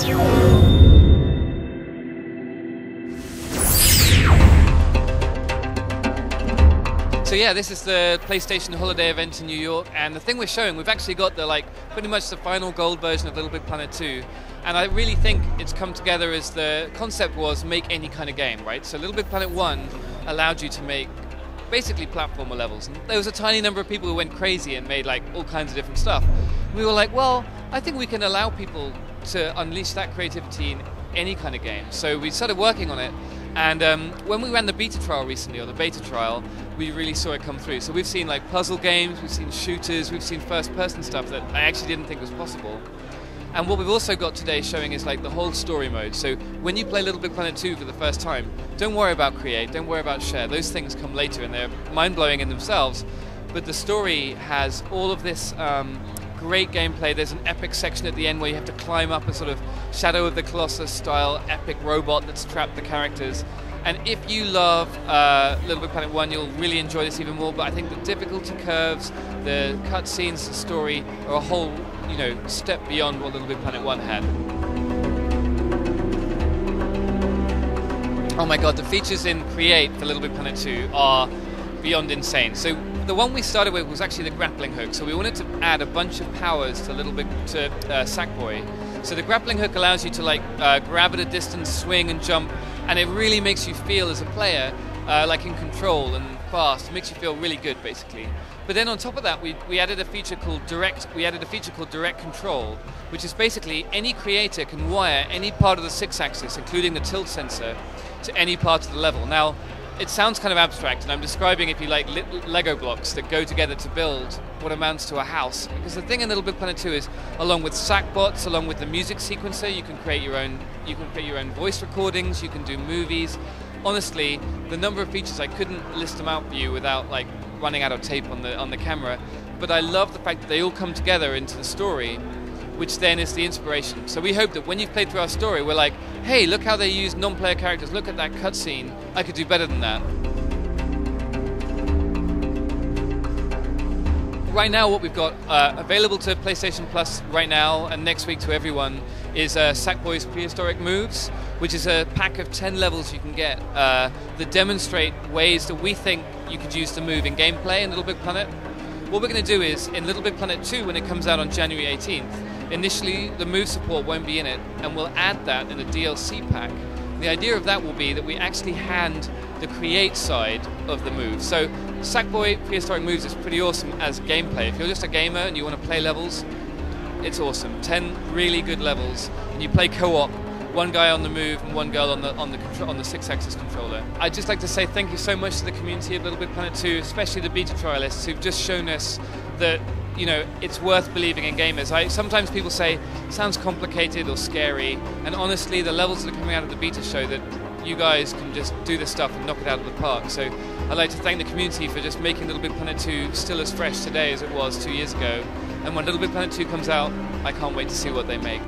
So yeah, this is the PlayStation Holiday event in New York, and the thing we're showing, we've actually got the pretty much the final gold version of LittleBigPlanet 2, and I really think it's come together as the concept was make any kind of game, right? So LittleBigPlanet 1 allowed you to make basically platformer levels, and there was a tiny number of people who went crazy and made all kinds of different stuff. We were like, well, I think we can allow people to unleash that creativity in any kind of game. So we started working on it. And when we ran the beta trial recently, or the beta trial, we really saw it come through. So we've seen puzzle games, we've seen shooters, we've seen first-person stuff that I actually didn't think was possible. And what we've also got today showing is the whole story mode. So when you play LittleBigPlanet 2 for the first time, don't worry about create, don't worry about share. Those things come later, and they're mind-blowing in themselves. But the story has all of this great gameplay. There's an epic section at the end where you have to climb up a sort of Shadow of the Colossus style epic robot that's trapped the characters. And if you love LittleBigPlanet 1, you'll really enjoy this even more. But I think the difficulty curves, the cutscenes, the story are a whole, step beyond what LittleBigPlanet 1 had. Oh my god, the features in Create for LittleBigPlanet 2 are beyond insane. So the one we started with was actually the grappling hook. So we wanted to add a bunch of powers to Sackboy. So the grappling hook allows you to grab at a distance, swing and jump, and it really makes you feel as a player in control and fast. It makes you feel really good, basically. But then on top of that, we added a feature called Direct Control, which is basically any creator can wire any part of the 6-axis, including the tilt sensor, to any part of the level. Now, it sounds kind of abstract, and I'm describing, if you like, Lego blocks that go together to build what amounts to a house. Because the thing in LittleBigPlanet 2 is, along with Sackbots, along with the music sequencer, you can create your own voice recordings, you can do movies. Honestly, the number of features, I couldn't list them out for you without running out of tape on the camera. But I love the fact that they all come together into the story, which then is the inspiration. So we hope that when you've played through our story, we're like, hey, look how they use non-player characters, look at that cutscene, I could do better than that. Right now, what we've got available to PlayStation Plus right now and next week to everyone is Sackboy's Prehistoric Moves, which is a pack of 10 levels you can get that demonstrate ways that we think you could use to move in gameplay in LittleBigPlanet. What we're going to do is, in LittleBigPlanet 2, when it comes out on January 18th, initially the move support won't be in it, and we'll add that in a DLC pack. The idea of that will be that we actually hand the create side of the move. So Sackboy Prehistoric Moves is pretty awesome as gameplay. If you're just a gamer and you want to play levels, it's awesome. 10 really good levels, and you play co-op, one guy on the move and one girl on the 6-axis controller. I'd just like to say thank you so much to the community of LittleBigPlanet 2, especially the beta trialists who've just shown us that it's worth believing in gamers. Sometimes people say, sounds complicated or scary, and honestly, the levels that are coming out of the beta show that you guys can just do this stuff and knock it out of the park. So I'd like to thank the community for just making LittleBigPlanet 2 still as fresh today as it was 2 years ago. And when LittleBigPlanet 2 comes out, I can't wait to see what they make.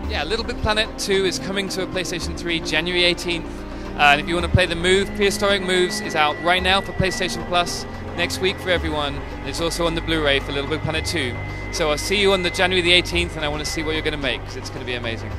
Yeah, LittleBigPlanet 2 is coming to a PlayStation 3 January 18th. And if you want to play the Prehistoric Moves is out right now for PlayStation Plus. Next week for everyone. It's also on the Blu-ray for LittleBigPlanet 2. So I'll see you on the January the 18th, and I want to see what you're going to make, because it's going to be amazing.